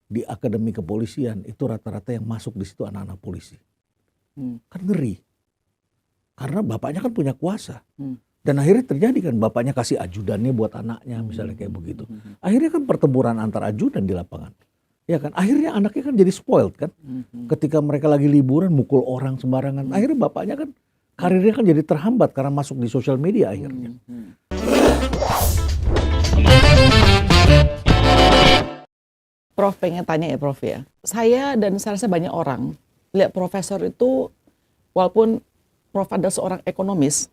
di akademi kepolisian itu rata-rata yang masuk di situ anak-anak polisi. Kan ngeri. Karena bapaknya kan punya kuasa. Dan akhirnya terjadi kan bapaknya kasih ajudannya buat anaknya misalnya kayak begitu. Akhirnya kan pertempuran antar ajudan di lapangan. Ya kan, akhirnya anaknya kan jadi spoiled kan. Ketika mereka lagi liburan mukul orang sembarangan. Akhirnya bapaknya kan karirnya kan jadi terhambat karena masuk di sosial media akhirnya. Prof pengen tanya ya Prof ya. Saya dan saya rasa banyak orang lihat profesor itu walaupun Prof adalah seorang ekonomis,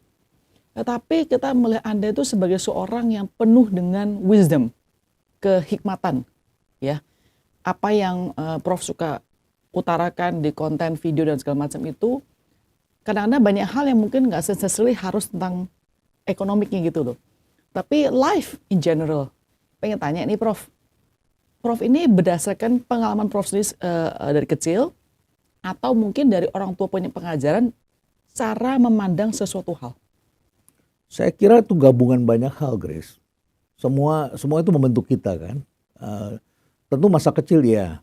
tetapi kita melihat Anda itu sebagai seorang yang penuh dengan wisdom, kehikmatan, ya. Apa yang Prof suka utarakan di konten video dan segala macam itu, kadang-kadang banyak hal yang mungkin nggak necessarily harus tentang ekonomiknya gitu loh. Tapi life in general. Pengen tanya nih Prof. Prof ini berdasarkan pengalaman Prof sendiri dari kecil, atau mungkin dari orang tua punya pengajaran, cara memandang sesuatu hal? Saya kira itu gabungan banyak hal, Grace. Semua itu membentuk kita kan. Tentu masa kecil ya.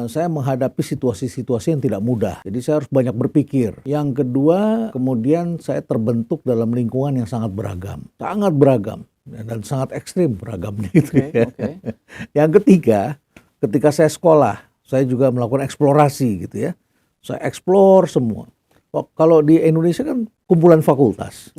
Saya menghadapi situasi-situasi yang tidak mudah. Jadi saya harus banyak berpikir. Yang kedua, kemudian saya terbentuk dalam lingkungan yang sangat beragam. Sangat beragam. Dan sangat ekstrim beragamnya gitu ya. Yang ketiga, ketika saya sekolah, saya juga melakukan eksplorasi gitu ya. Saya eksplor semua. Kalau di Indonesia kan kumpulan fakultas.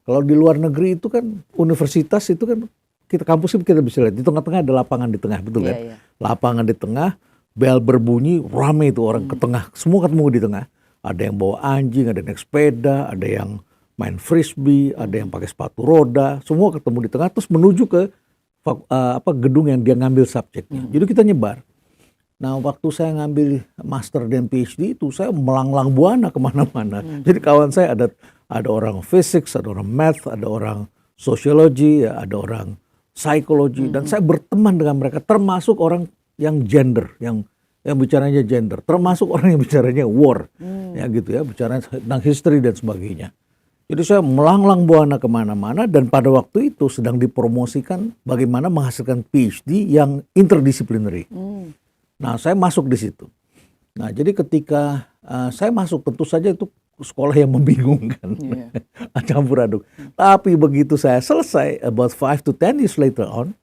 Kalau di luar negeri itu kan universitas itu kan kampus kita bisa lihat di tengah-tengah ada lapangan di tengah, betul kan? Lapangan di tengah, bel berbunyi, rame itu orang ke tengah, semua ketemu di tengah. Ada yang bawa anjing, ada yang naik sepeda, ada yang main frisbee, ada yang pakai sepatu roda, semua ketemu di tengah terus menuju ke gedung yang dia ngambil subjeknya. Jadi kita nyebar. Nah waktu saya ngambil master dan PhD itu saya melanglang buana kemana-mana. Jadi kawan saya ada orang physics, ada orang math, ada orang sociology, ada orang psikologi, dan saya berteman dengan mereka, termasuk orang yang gender, yang bicaranya gender, termasuk orang yang bicaranya war, ya gitu ya, bicara tentang history dan sebagainya. Jadi saya melanglang buana kemana-mana dan pada waktu itu sedang dipromosikan bagaimana menghasilkan PhD yang interdisciplinary. Nah saya masuk di situ. Nah jadi ketika saya masuk tentu saja itu sekolah yang membingungkan, campur aduk. Tapi begitu saya selesai, about 5 to 10 years later on,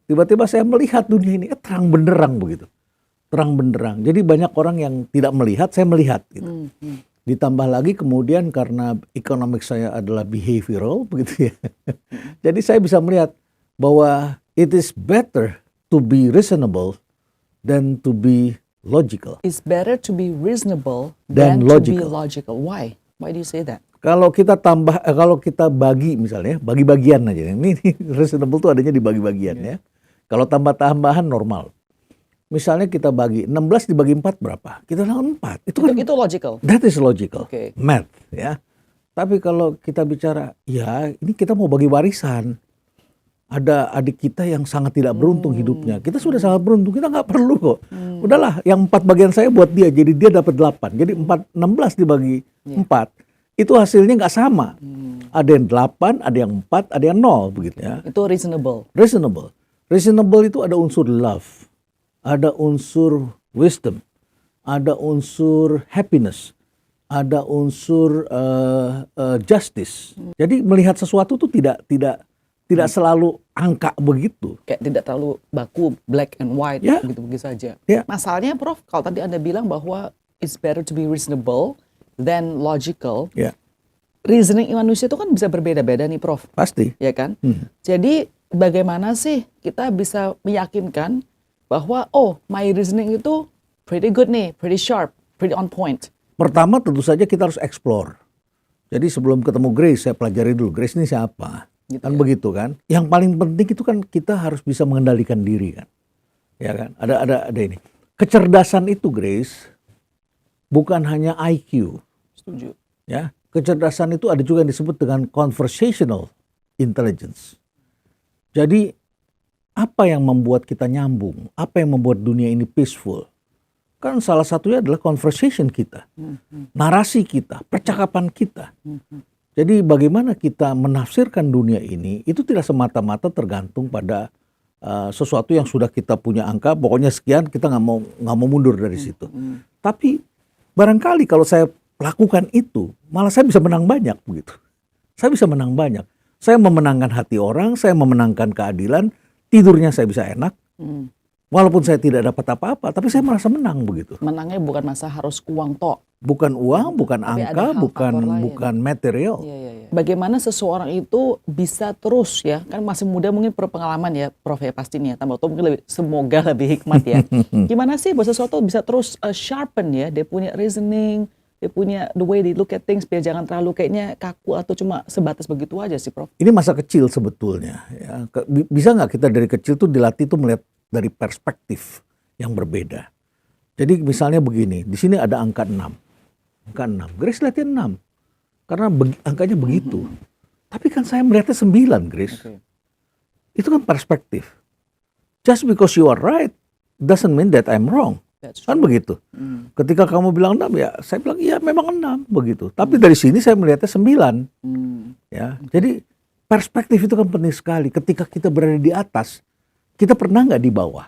tiba-tiba saya melihat dunia ini terang benderang begitu. Terang benderang. Jadi banyak orang yang tidak melihat, saya melihat gitu. Ditambah lagi kemudian karena ekonomik saya adalah behavioral begitu ya. Jadi saya bisa melihat bahwa it is better to be reasonable than to be logical. It's better to be reasonable than to be logical. Why? Why do you say that? Kalau kita kalau kita bagi misalnya, bagi-bagian aja. Ini reasonable tuh adanya di bagi-bagian ya. Kalau tambah-tambahan normal. Misalnya kita bagi 16 dibagi 4 berapa? Kita lakukan 4. Itu logical. That is logical. Math ya. Tapi kalau kita bicara ya ini kita mau bagi warisan. Ada adik kita yang sangat tidak beruntung hidupnya. Kita sudah sangat beruntung, kita nggak perlu kok. Udahlah, yang 4 bagian saya buat dia, jadi dia dapat 8. Jadi 16 dibagi 4, itu hasilnya nggak sama. Ada yang 8, ada yang 4, ada yang 0 begitu ya. Itu reasonable. Reasonable itu ada unsur love, ada unsur wisdom, ada unsur happiness, ada unsur justice. Jadi melihat sesuatu itu tidak selalu angka begitu. Kayak tidak terlalu baku, black and white, begitu-begitu saja. Masalahnya Prof, kalau tadi Anda bilang bahwa it's better to be reasonable than logical. Reasoning manusia itu kan bisa berbeda-beda nih Prof. Pasti. Ya kan? Jadi bagaimana sih kita bisa meyakinkan bahwa my reasoning itu pretty good nih, pretty sharp, pretty on point. Pertama tentu saja kita harus explore. Jadi sebelum ketemu Grace, saya pelajari dulu Grace ini siapa. Gitu kan begitu kan. Yang paling penting itu kan kita harus bisa mengendalikan diri kan. Ya kan? Ada ini. Kecerdasan itu Grace bukan hanya IQ. Setuju. Ya, kecerdasan itu ada juga yang disebut dengan conversational intelligence. Jadi apa yang membuat kita nyambung? Apa yang membuat dunia ini peaceful? Kan salah satunya adalah conversation kita. Narasi kita, percakapan kita. Jadi bagaimana kita menafsirkan dunia ini itu tidak semata-mata tergantung pada sesuatu yang sudah kita punya angka, pokoknya sekian, kita nggak mau mundur dari situ. Tapi barangkali kalau saya lakukan itu, malah saya bisa menang banyak begitu. Saya bisa menang banyak. Saya memenangkan hati orang, saya memenangkan keadilan, tidurnya saya bisa enak. Walaupun saya tidak dapat apa-apa, tapi saya merasa menang begitu. Menangnya bukan masa harus uang tok. Bukan uang, bukan Tapi ada angka, hal faktor lain. bukan material. Bagaimana seseorang itu bisa terus ya, kan masih muda mungkin berpengalaman ya Prof ya pastinya, tambah tua mungkin semoga lebih hikmat ya. Gimana sih bahwa sesuatu bisa terus sharpen ya, dia punya reasoning, dia punya the way they look at things, biar jangan terlalu kayaknya kaku atau cuma sebatas begitu aja sih Prof. Ini masa kecil sebetulnya. Ya. Bisa nggak kita dari kecil tuh dilatih tuh melihat dari perspektif yang berbeda. Jadi misalnya begini, di sini ada angka 6. Angka 6. Grace lihatnya 6. Karena angkanya begitu. Tapi kan saya melihatnya 9, Grace. Itu kan perspektif. Just because you are right doesn't mean that I'm wrong. Kan begitu. Ketika kamu bilang 6 ya, saya bilang iya memang 6 begitu. Tapi dari sini saya melihatnya 9. Ya. Jadi perspektif itu kan penting sekali. Ketika kita berada di atas, kita pernah nggak di bawah?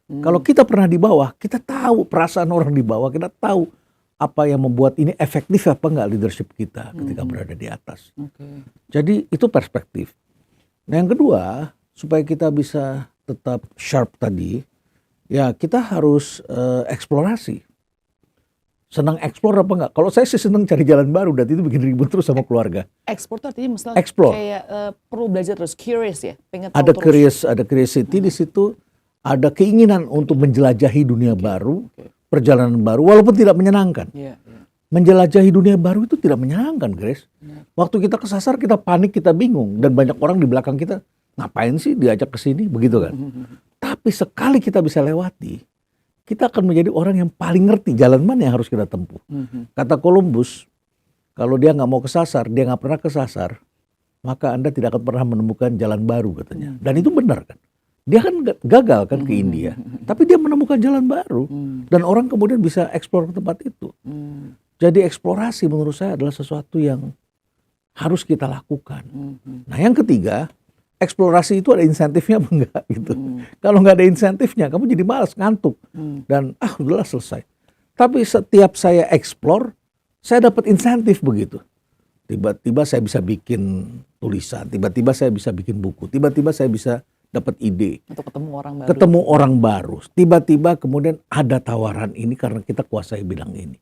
Kalau kita pernah di bawah, kita tahu perasaan orang di bawah, kita tahu apa yang membuat ini efektif apa nggak leadership kita ketika berada di atas. Jadi itu perspektif. Nah yang kedua, supaya kita bisa tetap sharp tadi, ya kita harus eksplorasi. Senang explore apa enggak? Kalau saya sih senang cari jalan baru, dan itu bikin ribut terus sama keluarga. Explore tuh artinya misalnya Explore. kayak perlu belajar terus, curious ya, pengen tahu Ada terus. ada curiosity di situ, ada keinginan untuk menjelajahi dunia baru, perjalanan baru, walaupun tidak menyenangkan. Menjelajahi dunia baru itu tidak menyenangkan, Grace. Waktu kita kesasar, kita panik, kita bingung, dan banyak orang di belakang kita, ngapain sih diajak ke sini, begitu kan? Tapi sekali kita bisa lewati, kita akan menjadi orang yang paling ngerti jalan mana yang harus kita tempuh. Kata Columbus, kalau dia nggak mau kesasar, dia nggak pernah kesasar, maka Anda tidak akan pernah menemukan jalan baru katanya. Dan itu benar kan. Dia kan gagal kan ke India, tapi dia menemukan jalan baru. Dan orang kemudian bisa eksplor ke tempat itu. Jadi eksplorasi menurut saya adalah sesuatu yang harus kita lakukan. Nah yang ketiga, eksplorasi itu ada insentifnya apa enggak gitu. Kalau nggak ada insentifnya, kamu jadi malas, ngantuk. Dan udahlah selesai. Tapi setiap saya explore, saya dapat insentif begitu. Tiba-tiba saya bisa bikin tulisan, tiba-tiba saya bisa bikin buku, tiba-tiba saya bisa dapat ide. Untuk ketemu orang baru. Ketemu orang baru. Tiba-tiba kemudian ada tawaran ini karena kita kuasai bidang ini.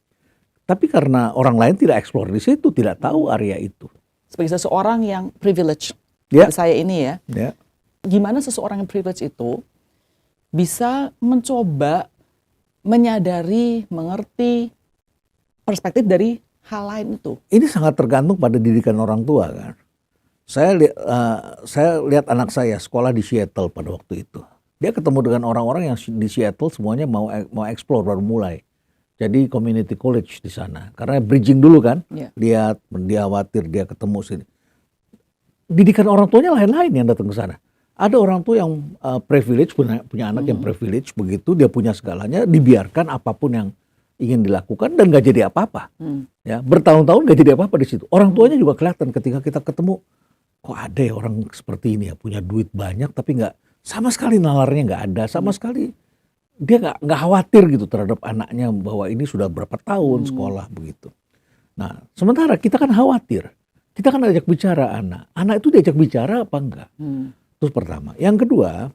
Tapi karena orang lain tidak explore di situ, tidak tahu area itu. Sebagai seseorang yang privilege, Ya. saya ini ya, Ya. gimana seseorang yang privilege itu bisa mencoba menyadari, mengerti perspektif dari hal lain itu. Ini sangat tergantung pada didikan orang tua kan. Saya lihat anak saya sekolah di Seattle pada waktu itu. Dia ketemu dengan orang-orang yang di Seattle semuanya mau explore baru mulai. Jadi community college di sana. Karena bridging dulu kan. Dia khawatir dia ketemu sini. Didikan orang tuanya lain-lain yang datang ke sana. Ada orang tua yang privilege, punya anak yang privilege begitu, dia punya segalanya, dibiarkan apapun yang ingin dilakukan dan gak jadi apa-apa. Ya, bertahun-tahun gak jadi apa-apa di situ. Orang tuanya juga kelihatan ketika kita ketemu, kok ada ya orang seperti ini ya, punya duit banyak tapi nggak sama sekali nalarnya nggak ada, sama sekali dia nggak khawatir gitu terhadap anaknya bahwa ini sudah berapa tahun sekolah begitu. Nah, sementara kita kan khawatir. Kita kan ajak bicara anak itu diajak bicara apa enggak? Terus pertama. Yang kedua,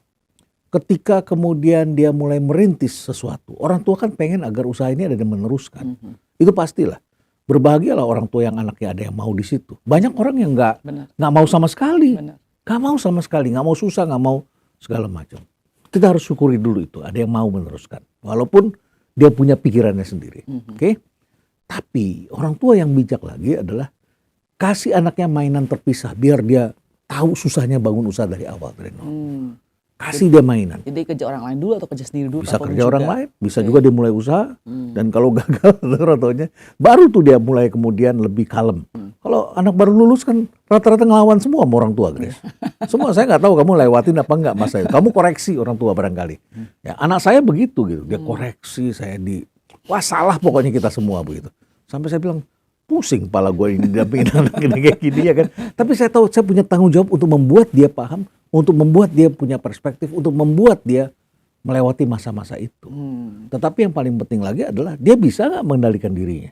ketika kemudian dia mulai merintis sesuatu, orang tua kan pengen agar usaha ini ada yang meneruskan. Itu pastilah. Berbahagialah orang tua yang anaknya ada yang mau di situ. Banyak orang yang nggak mau sama sekali. Nggak mau sama sekali, nggak mau susah, nggak mau segala macam. Kita harus syukuri dulu itu, ada yang mau meneruskan. Walaupun dia punya pikirannya sendiri. Oke? Tapi orang tua yang bijak lagi adalah kasih anaknya mainan terpisah biar dia tahu susahnya bangun usaha dari awal, dari nol. Kasih dia mainan. Jadi kerja orang lain dulu atau kerja sendiri dulu? Bisa kerja orang lain, bisa juga dia mulai usaha. Dan kalau gagal rata-ratanya, baru tuh dia mulai kemudian lebih kalem. Kalau anak baru lulus kan rata-rata ngelawan semua sama orang tua, Grace. Semua saya nggak tahu kamu lewatin apa enggak masa itu. Kamu koreksi orang tua barangkali. Ya, anak saya begitu gitu, dia koreksi saya wah salah pokoknya kita semua begitu. Sampai saya bilang, pusing kepala gue ini dampingin anak kayak gini ya kan. Tapi saya tahu saya punya tanggung jawab untuk membuat dia paham untuk membuat dia punya perspektif, untuk membuat dia melewati masa-masa itu. Tetapi yang paling penting lagi adalah dia bisa nggak mengendalikan dirinya.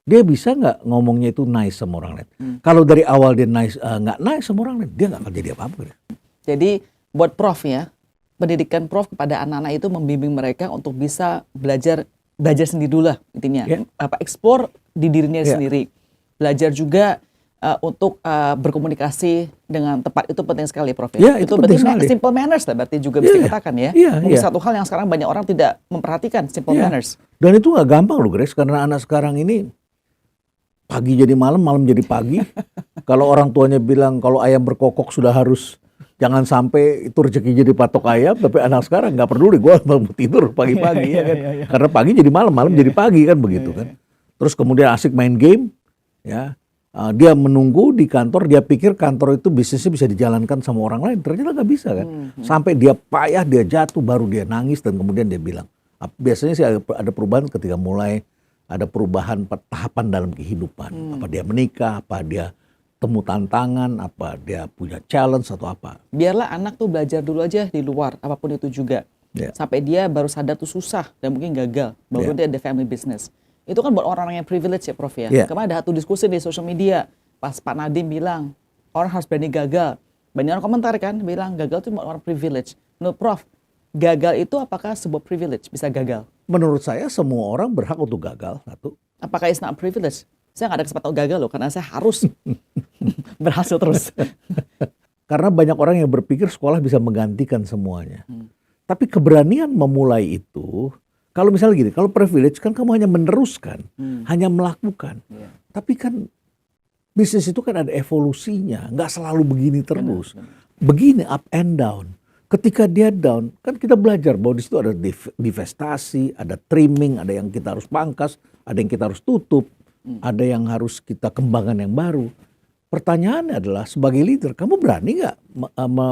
Dia bisa nggak ngomongnya itu nice sama orang lain. Kalau dari awal dia nice, nggak nice sama orang lain, dia nggak akan jadi apa-apa. Jadi buat Prof ya, pendidikan Prof kepada anak-anak itu membimbing mereka untuk bisa belajar sendiri dulu lah intinya. Ya. Explore di dirinya Ya. sendiri. Belajar juga untuk berkomunikasi dengan tepat, itu penting sekali Prof Ya, ya. itu Berarti penting sekali. simple manners lah berarti juga bisa Iya. dikatakan ya. Iya, Mungkin iya. satu hal yang sekarang banyak orang tidak memperhatikan, simple Iya. manners. Dan itu nggak gampang loh Grace, karena anak sekarang ini pagi jadi malam, malam jadi pagi. Kalau orang tuanya bilang kalau ayam berkokok sudah harus, jangan sampai itu rezeki jadi patok ayam, tapi anak sekarang nggak peduli, gue mau tidur pagi-pagi ya kan. Karena pagi jadi malam, malam jadi pagi kan begitu kan. Terus kemudian asik main game, ya. Dia menunggu di kantor, dia pikir kantor itu bisnisnya bisa dijalankan sama orang lain, ternyata nggak bisa kan. Sampai dia payah, dia jatuh, baru dia nangis dan kemudian dia bilang. Biasanya sih ada perubahan ketika mulai ada perubahan tahapan dalam kehidupan. Apa dia menikah, apa dia temu tantangan, apa dia punya challenge atau apa. Biarlah anak tuh belajar dulu aja di luar, apapun itu juga. Ya. Sampai dia baru sadar tuh susah dan mungkin gagal. Baru dia ada family business. Itu kan buat orang-orang yang privilege ya Prof ya. Ya. Kemarin ada satu diskusi di social media. Pas Pak Nadiem bilang, orang harus berani gagal. Banyak orang komentar kan, bilang gagal itu buat orang privilege. Menurut Prof, gagal itu apakah sebuah privilege, bisa gagal? Menurut saya semua orang berhak untuk gagal, satu. Apakah it's not privilege? Saya nggak ada kesempatan gagal loh, karena saya harus berhasil terus. Karena banyak orang yang berpikir sekolah bisa menggantikan semuanya. Tapi keberanian memulai itu, kalau misalnya gini, kalau privilege kan kamu hanya meneruskan, hanya melakukan. Tapi kan bisnis itu kan ada evolusinya, nggak selalu begini terus. Begini up and down. Ketika dia down, kan kita belajar bahwa di situ ada divestasi, ada trimming, ada yang kita harus pangkas, ada yang kita harus tutup, ada yang harus kita kembangkan yang baru. Pertanyaannya adalah sebagai leader, kamu berani nggak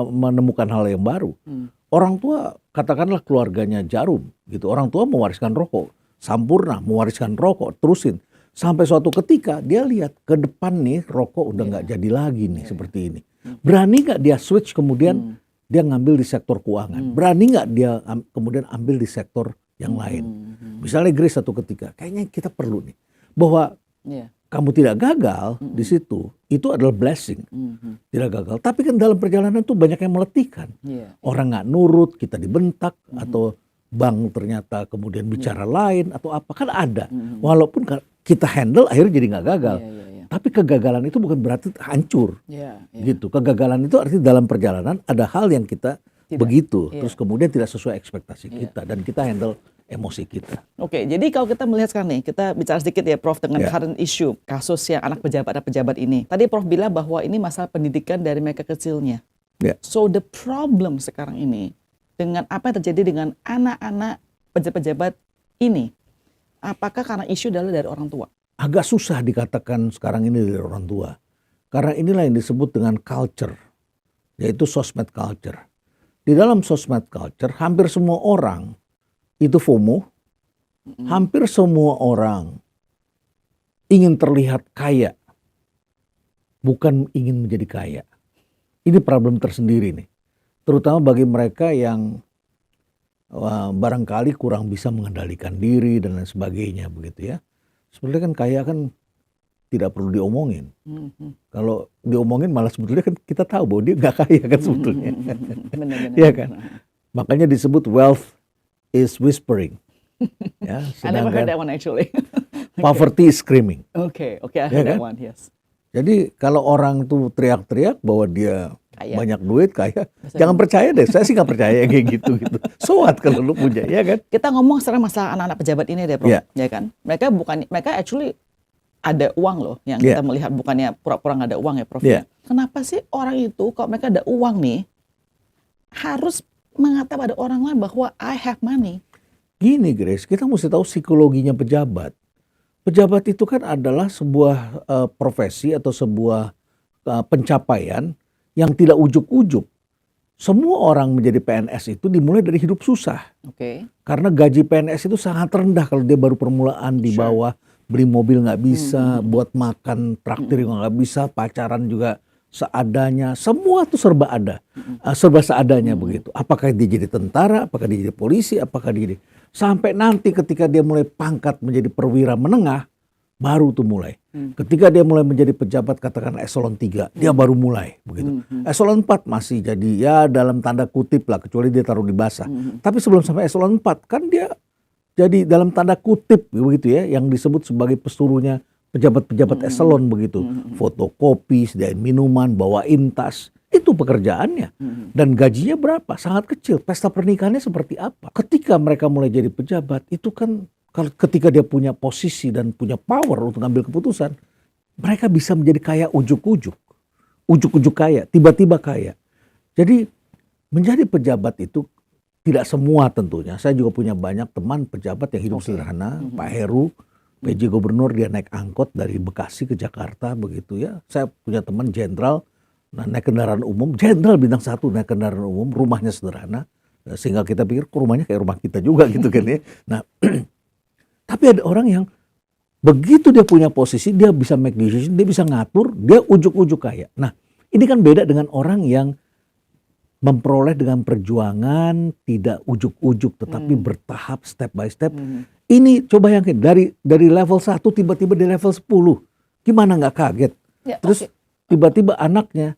menemukan hal yang baru? Orang tua, katakanlah keluarganya Jarum, gitu. Orang tua mewariskan rokok, Sampurna mewariskan rokok, terusin. Sampai suatu ketika dia lihat ke depan nih rokok udah nggak jadi lagi nih seperti ini. Berani nggak dia switch kemudian dia ngambil di sektor keuangan? Berani nggak dia kemudian ambil di sektor yang lain? Misalnya Grace satu ketika, kayaknya kita perlu nih bahwa kamu tidak gagal di situ, itu adalah blessing. Tidak gagal. Tapi kan dalam perjalanan itu banyak yang meletihkan. Orang nggak nurut, kita dibentak, atau bank ternyata kemudian bicara lain, atau apa. Kan ada. Walaupun kita handle, akhirnya jadi nggak gagal. Tapi kegagalan itu bukan berarti hancur. Gitu. Kegagalan itu artinya dalam perjalanan ada hal yang kita begitu. Terus kemudian tidak sesuai ekspektasi kita. Dan kita handle emosi kita. Oke, jadi kalau kita melihat sekarang nih, kita bicara sedikit ya Prof dengan current issue, kasus yang anak pejabat ini. Tadi Prof bilang bahwa ini masalah pendidikan dari mereka kecilnya. So the problem sekarang ini, dengan apa yang terjadi dengan anak-anak pejabat-pejabat ini, apakah karena isu adalah dari orang tua? Agak susah dikatakan sekarang ini dari orang tua. Karena inilah yang disebut dengan culture, yaitu sosmed culture. Di dalam sosmed culture, hampir semua orang itu FOMO, hampir semua orang ingin terlihat kaya, bukan ingin menjadi kaya. Ini problem tersendiri nih, terutama bagi mereka yang barangkali kurang bisa mengendalikan diri dan lain sebagainya begitu ya. Sebenarnya kan kaya kan tidak perlu diomongin. Kalau diomongin malah sebetulnya kan kita tahu bahwa dia nggak kaya kan sebetulnya. Iya kan? Makanya disebut wealth is whispering. Ya, I never heard that one actually. Poverty is screaming. Okay, I heard that one, yes. Jadi kalau orang tuh teriak-teriak bahwa dia Kaya. banyak duit, kaya, jangan percaya deh. Saya sih nggak percaya kayak gitu. So what kalau lu punya, ya kan? Kita ngomong sekarang masalah anak-anak pejabat ini deh, Prof. Ya kan? Mereka actually ada uang loh yang kita melihat, bukannya pura-pura nggak ada uang ya, Prof. Kenapa sih orang itu kalau mereka ada uang nih harus mengatakan pada orang lain bahwa I have money? Gini Grace, kita mesti tahu psikologinya pejabat. Pejabat itu kan adalah sebuah profesi atau sebuah pencapaian yang tidak ujuk-ujuk. Semua orang menjadi PNS itu dimulai dari hidup susah. Karena gaji PNS itu sangat rendah kalau dia baru permulaan di bawah. Beli mobil nggak bisa, buat makan traktir juga nggak bisa, pacaran juga seadanya, semua tuh serba ada, serba seadanya begitu. Apakah dia jadi tentara, apakah dia jadi polisi, apakah dia jadi, sampai nanti ketika dia mulai pangkat menjadi perwira menengah, baru tuh mulai. Ketika dia mulai menjadi pejabat katakan eselon 3, dia baru mulai begitu. Eselon 4 masih jadi ya dalam tanda kutip lah, kecuali dia taruh di basah. Tapi sebelum sampai eselon 4 kan dia jadi dalam tanda kutip begitu ya, yang disebut sebagai pesuruhnya pejabat-pejabat eselon begitu. Fotokopi, sediain minuman, bawain tas. Itu pekerjaannya. Dan gajinya berapa? Sangat kecil. Pesta pernikahannya seperti apa? Ketika mereka mulai jadi pejabat, itu kan ketika dia punya posisi dan punya power untuk ambil keputusan, mereka bisa menjadi kaya ujuk-ujuk. Ujuk-ujuk kaya, tiba-tiba kaya. Jadi menjadi pejabat itu tidak semua tentunya. Saya juga punya banyak teman pejabat yang hidup sederhana. Pak Heru, PJ Gubernur, dia naik angkot dari Bekasi ke Jakarta begitu ya. Saya punya teman jenderal, naik kendaraan umum, jenderal bintang 1 naik kendaraan umum, rumahnya sederhana. Sehingga kita pikir rumahnya kayak rumah kita juga gitu kan ya. Nah, tapi ada orang yang begitu dia punya posisi, dia bisa make decision, dia bisa ngatur, dia ujuk-ujuk kaya. Nah, ini kan beda dengan orang yang memperoleh dengan perjuangan, tidak ujuk-ujuk, tetapi bertahap, step by step. Ini coba yang dari level 1 tiba-tiba di level 10. Gimana nggak kaget? Ya, Terus tiba-tiba anaknya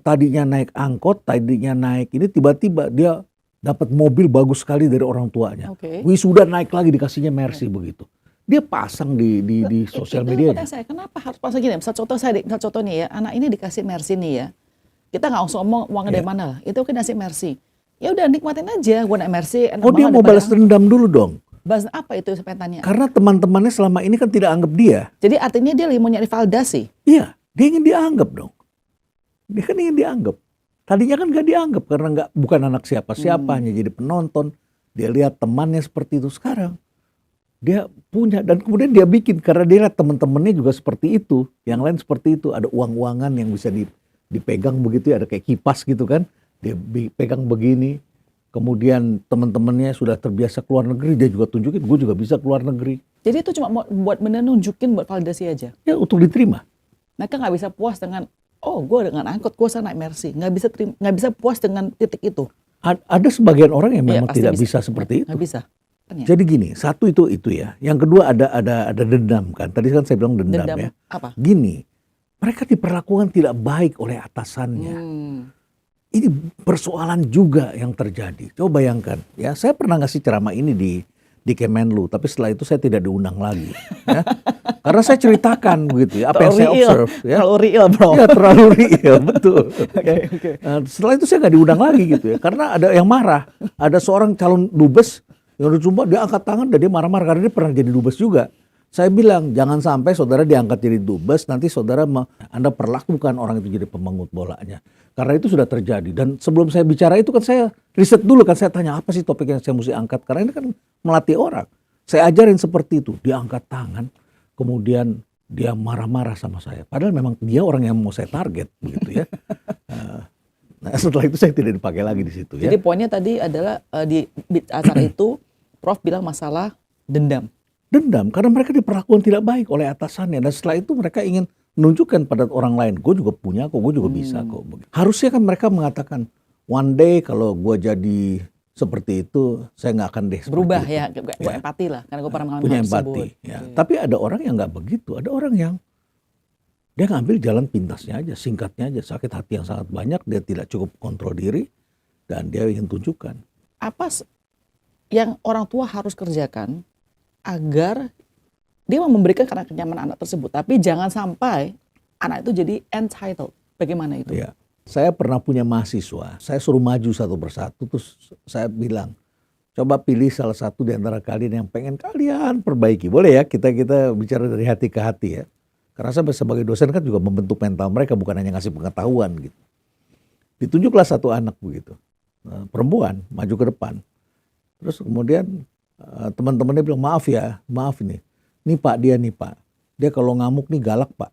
tadinya naik angkot, tadinya naik ini, tiba-tiba dia dapat mobil bagus sekali dari orang tuanya. Wisuda naik lagi dikasihnya Mercy begitu. Dia pasang di sosial media. Saya kenapa harus pasang gini? Misal contoh nih ya, anak ini dikasih Mercy nih ya. Kita nggak usah ngomong uangnya dari mana lah. Itu kan ngasih Mercy. Ya udah nikmatin aja, gue naik Mercy. Oh dia mau balas dendam dulu dong. Balas apa itu saya tanya? Karena teman-temannya selama ini kan tidak anggap dia. Jadi artinya dia mau nyari validasi. Iya, dia ingin dianggap dong. Dia kan ingin dianggap. Tadinya kan gak dianggap karena bukan anak siapa-siapa, hanya jadi penonton. Dia lihat temannya seperti itu. Sekarang dia punya dan kemudian dia bikin karena dia lihat teman-temannya juga seperti itu. Yang lain seperti itu, ada uang-uangan yang bisa dipegang begitu ya, ada kayak kipas gitu kan. Dia pegang begini. Kemudian teman-temannya sudah terbiasa keluar negeri, dia juga tunjukin gue juga bisa keluar negeri. Jadi itu cuma buat menunjukin buat validasi aja. Ya untuk diterima. Mereka nggak bisa puas dengan oh gue dengan angkot gue sana naik Mercy, nggak bisa puas dengan titik itu. Ada sebagian orang yang memang tidak bisa seperti itu. Nggak bisa. Jadi gini, satu itu ya. Yang kedua ada dendam kan. Tadi kan saya bilang dendam ya. Apa? Gini, mereka diperlakukan tidak baik oleh atasannya. Ini persoalan juga yang terjadi. Coba bayangkan, ya saya pernah ngasih ceramah ini di Kemenlu, tapi setelah itu saya tidak diundang lagi. Ya. Karena saya ceritakan begitu ya, apa yang saya observe. Ya. Terlalu real bro. Ya terlalu real, betul. Setelah itu saya nggak diundang lagi gitu ya, karena ada yang marah. Ada seorang calon dubes yang udah jumpa, dia angkat tangan dan dia marah-marah karena dia pernah jadi dubes juga. Saya bilang jangan sampai saudara diangkat jadi dubes, nanti saudara Anda perlakukan orang itu jadi pemengut bolanya. Karena itu sudah terjadi. Dan sebelum saya bicara itu kan saya riset dulu kan, saya tanya apa sih topik yang saya mesti angkat. Karena ini kan melatih orang. Saya ajarin seperti itu. Dia angkat tangan, kemudian dia marah-marah sama saya. Padahal memang dia orang yang mau saya target begitu ya. Nah setelah itu saya tidak dipakai lagi di situ ya. Jadi poinnya tadi adalah di acara itu Prof bilang masalah dendam. Dendam karena mereka diperlakukan tidak baik oleh atasannya. Dan setelah itu mereka ingin menunjukkan pada orang lain, gue juga punya kok, gue juga bisa kok. Harusnya kan mereka mengatakan, one day kalau gue jadi seperti itu, saya nggak akan deh berubah ya, gue empati lah, karena gue pernah mengalami punya empati. Ya. Tapi ada orang yang nggak begitu, ada orang yang dia ngambil jalan pintasnya aja, singkatnya aja, sakit hati yang sangat banyak, dia tidak cukup kontrol diri, dan dia ingin tunjukkan. Apa yang orang tua harus kerjakan agar dia mau memberikan karena kenyamanan anak tersebut, tapi jangan sampai anak itu jadi entitled. Bagaimana itu? Ya, saya pernah punya mahasiswa, saya suruh maju satu persatu, terus saya bilang, coba pilih salah satu di antara kalian yang pengen kalian perbaiki. Boleh ya, kita bicara dari hati ke hati ya. Karena saya sebagai dosen kan juga membentuk mental mereka, bukan hanya ngasih pengetahuan gitu. Ditunjuklah satu anak begitu, perempuan maju ke depan. Terus kemudian teman-temannya bilang, maaf nih. Nih Pak, dia kalau ngamuk nih galak Pak.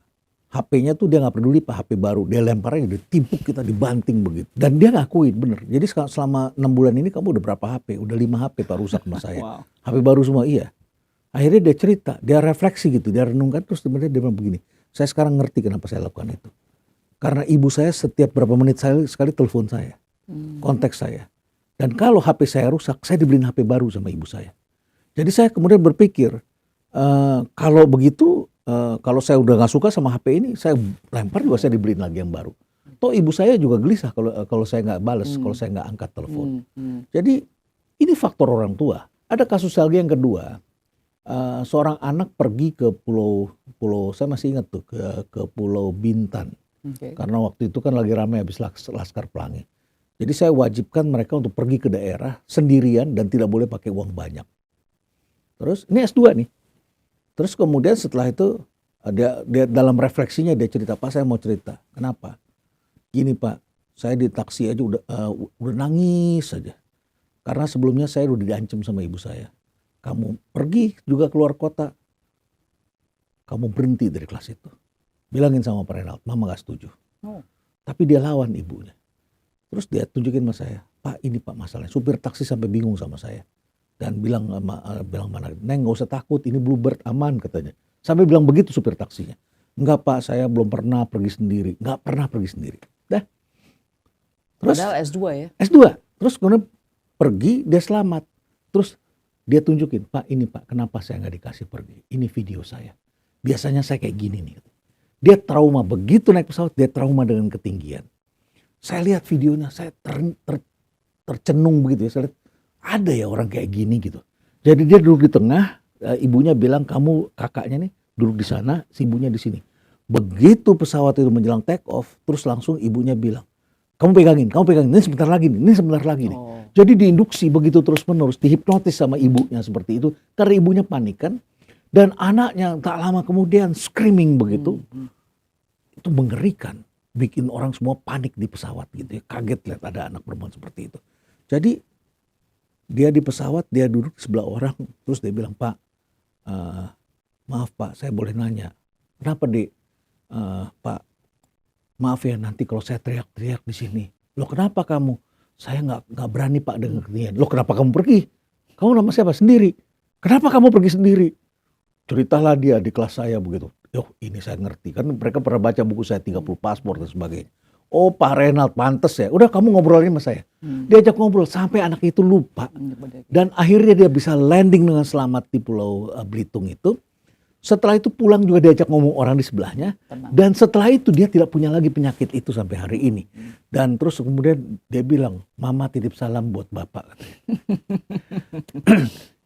HP-nya tuh dia nggak peduli Pak, HP baru. Dia lemparnya, dia timpuk kita, dibanting begitu. Dan dia ngakuin bener. Jadi selama 6 bulan ini kamu udah berapa HP? Udah 5 HP Pak rusak sama saya. Wow. HP baru semua, iya. Akhirnya dia cerita, dia refleksi gitu, dia renungkan. Terus kemudian dia bilang begini, saya sekarang ngerti kenapa saya lakukan itu. Karena ibu saya setiap berapa menit sekali telepon saya, kontak saya. Dan kalau HP saya rusak, saya dibeliin HP baru sama ibu saya. Jadi saya kemudian berpikir, kalau begitu, kalau saya udah nggak suka sama HP ini, saya lempar juga, saya dibeliin lagi yang baru. Toh ibu saya juga gelisah kalau saya nggak balas, kalau saya nggak angkat telepon. Jadi ini faktor orang tua. Ada kasus lagi yang kedua, seorang anak pergi ke pulau saya masih ingat tuh, ke Pulau Bintan. Karena waktu itu kan lagi ramai habis Laskar Pelangi. Jadi saya wajibkan mereka untuk pergi ke daerah sendirian dan tidak boleh pakai uang banyak. Terus ini S2 nih. Terus kemudian setelah itu dia dalam refleksinya dia cerita, Pak saya mau cerita. Kenapa? Gini Pak, saya di taksi aja udah nangis saja. Karena sebelumnya saya udah diancam sama ibu saya. Kamu pergi juga keluar kota, kamu berhenti dari kelas itu. Bilangin sama Pak Renald, Mama gak setuju. Tapi dia lawan ibunya. Terus dia tunjukin sama saya, Pak ini Pak masalahnya. Supir taksi sampai bingung sama saya. Dan bilang mana, Neng gak usah takut, ini Bluebird aman katanya. Sampai bilang begitu supir taksinya. Enggak Pak, saya belum pernah pergi sendiri. Enggak pernah pergi sendiri. Dah. Terus, padahal S2 ya? S2. Terus kemudian pergi, dia selamat. Terus dia tunjukin, Pak ini Pak, kenapa saya nggak dikasih pergi? Ini video saya. Biasanya saya kayak gini nih. Dia trauma, begitu naik pesawat dia trauma dengan ketinggian. Saya lihat videonya, saya tercenung begitu ya. Saya lihat ada ya orang kayak gini gitu. Jadi dia duduk di tengah, ibunya bilang kamu kakaknya nih duduk di sana, si ibunya di sini. Begitu pesawat itu menjelang take off, terus langsung ibunya bilang, kamu pegangin, ini sebentar lagi nih, ini sebentar lagi nih. Jadi diinduksi begitu terus menerus, dihipnotis sama ibunya seperti itu. Karena ibunya panik kan. Dan anaknya tak lama kemudian screaming begitu. Itu mengerikan. Bikin orang semua panik di pesawat gitu ya. Kaget lihat ada anak perempuan seperti itu. Jadi dia di pesawat, dia duduk sebelah orang. Terus dia bilang, Pak, maaf Pak, saya boleh nanya. Kenapa Dek? Pak, maaf ya nanti kalau saya teriak-teriak di sini. Loh kenapa kamu? Saya nggak berani Pak dengan ketinggian. Loh kenapa kamu pergi? Kamu nama siapa? Sendiri. Kenapa kamu pergi sendiri? Ceritalah dia di kelas saya begitu. Yo ini saya ngerti. Kan mereka pernah baca buku saya 30 paspor dan sebagainya. Oh Pak Renald pantes ya. Udah kamu ngobrolnya sama saya. Diajak ngobrol sampai anak itu lupa. Dan akhirnya dia bisa landing dengan selamat di Pulau Belitung itu. Setelah itu pulang juga diajak ngomong orang di sebelahnya. Dan setelah itu dia tidak punya lagi penyakit itu sampai hari ini. Dan terus kemudian dia bilang, Mama titip salam buat Bapak.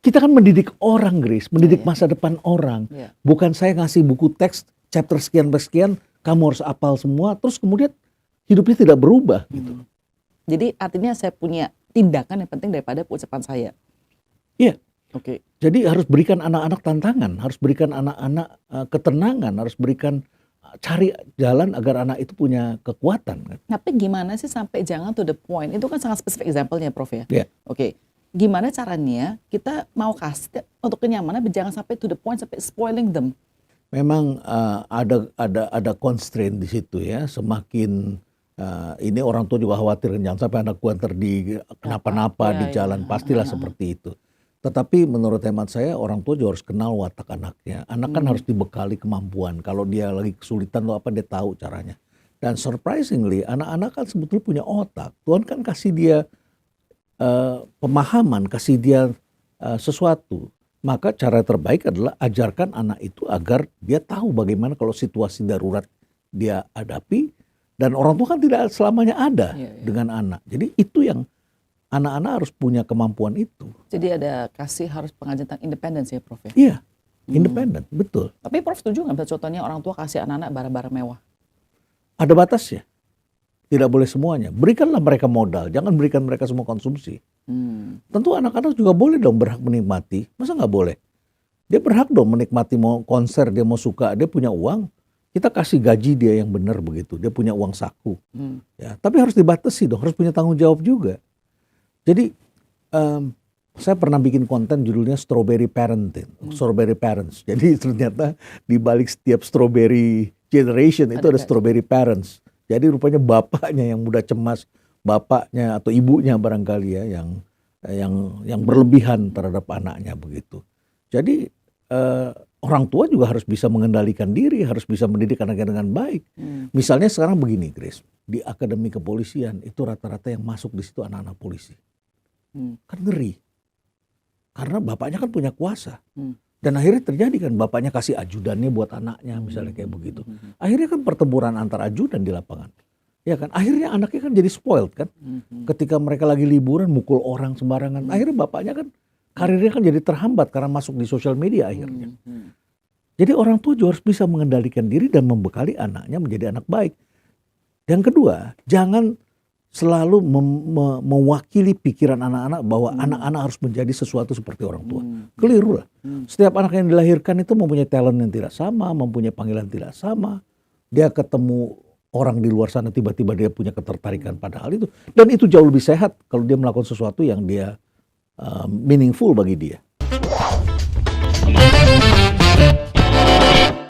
Kita kan mendidik orang, Grace. Mendidik masa depan orang. Bukan saya ngasih buku teks, chapter sekian per sekian, kamu harus hafal semua. Terus kemudian hidupnya tidak berubah. Gitu. Jadi artinya saya punya tindakan yang penting daripada ucapan saya. Iya. Oke. Jadi harus berikan anak-anak tantangan, harus berikan anak-anak ketenangan, harus berikan cari jalan agar anak itu punya kekuatan. Tapi gimana sih sampai jangan to the point? Itu kan sangat spesifik example-nya Prof ya. Yeah. Oke. Gimana caranya kita mau kasih untuk kenyamanan, tapi jangan sampai to the point sampai spoiling them. Memang ada constraint di situ ya. Semakin ini orang tua juga khawatir jangan sampai anak gua kenapa-napa di jalan, pastilah seperti itu. Tetapi menurut hemat saya orang tua juga harus kenal watak anaknya. Anak kan harus dibekali kemampuan. Kalau dia lagi kesulitan atau apa dia tahu caranya. Dan surprisingly anak-anak kan sebetulnya punya otak. Tuhan kan kasih dia pemahaman, kasih dia sesuatu. Maka cara terbaik adalah ajarkan anak itu agar dia tahu bagaimana kalau situasi darurat dia hadapi. Dan orang tua kan tidak selamanya ada dengan anak. Jadi itu yang anak-anak harus punya kemampuan itu. Jadi ada harus pengajaran tentang independensi ya Prof ya? Iya, independen, betul. Tapi Prof setuju nggak contohnya orang tua kasih anak-anak barang-barang mewah? Ada batasnya. Tidak boleh semuanya. Berikanlah mereka modal, jangan berikan mereka semua konsumsi. Tentu anak-anak juga boleh dong berhak menikmati. Masa nggak boleh? Dia berhak dong menikmati, mau konser, dia mau suka, dia punya uang. Kita kasih gaji dia yang benar begitu. Dia punya uang saku. Ya, tapi harus dibatasi dong, harus punya tanggung jawab juga. Jadi saya pernah bikin konten judulnya Strawberry Parenting, Strawberry Parents. Jadi ternyata di balik setiap strawberry generation itu ada strawberry parents. Jadi rupanya bapaknya yang mudah cemas, bapaknya atau ibunya barangkali ya yang berlebihan terhadap anaknya begitu. Jadi orang tua juga harus bisa mengendalikan diri, harus bisa mendidik anaknya dengan baik. Misalnya sekarang begini, Grace, di akademi kepolisian itu rata-rata yang masuk di situ anak-anak polisi. Kan ngeri. Karena bapaknya kan punya kuasa. Dan akhirnya terjadi kan bapaknya kasih ajudannya buat anaknya misalnya kayak begitu. Akhirnya kan pertempuran antar ajudan di lapangan. Ya kan, akhirnya anaknya kan jadi spoiled kan. Ketika mereka lagi liburan mukul orang sembarangan. Akhirnya bapaknya kan karirnya kan jadi terhambat karena masuk di sosial media akhirnya. Jadi orang tua juga harus bisa mengendalikan diri dan membekali anaknya menjadi anak baik. Yang kedua, jangan selalu mewakili pikiran anak-anak bahwa anak-anak harus menjadi sesuatu seperti orang tua. Keliru lah. Setiap anak yang dilahirkan itu mempunyai talent yang tidak sama, mempunyai panggilan tidak sama. Dia ketemu orang di luar sana tiba-tiba dia punya ketertarikan pada hal itu. Dan itu jauh lebih sehat kalau dia melakukan sesuatu yang dia meaningful bagi dia.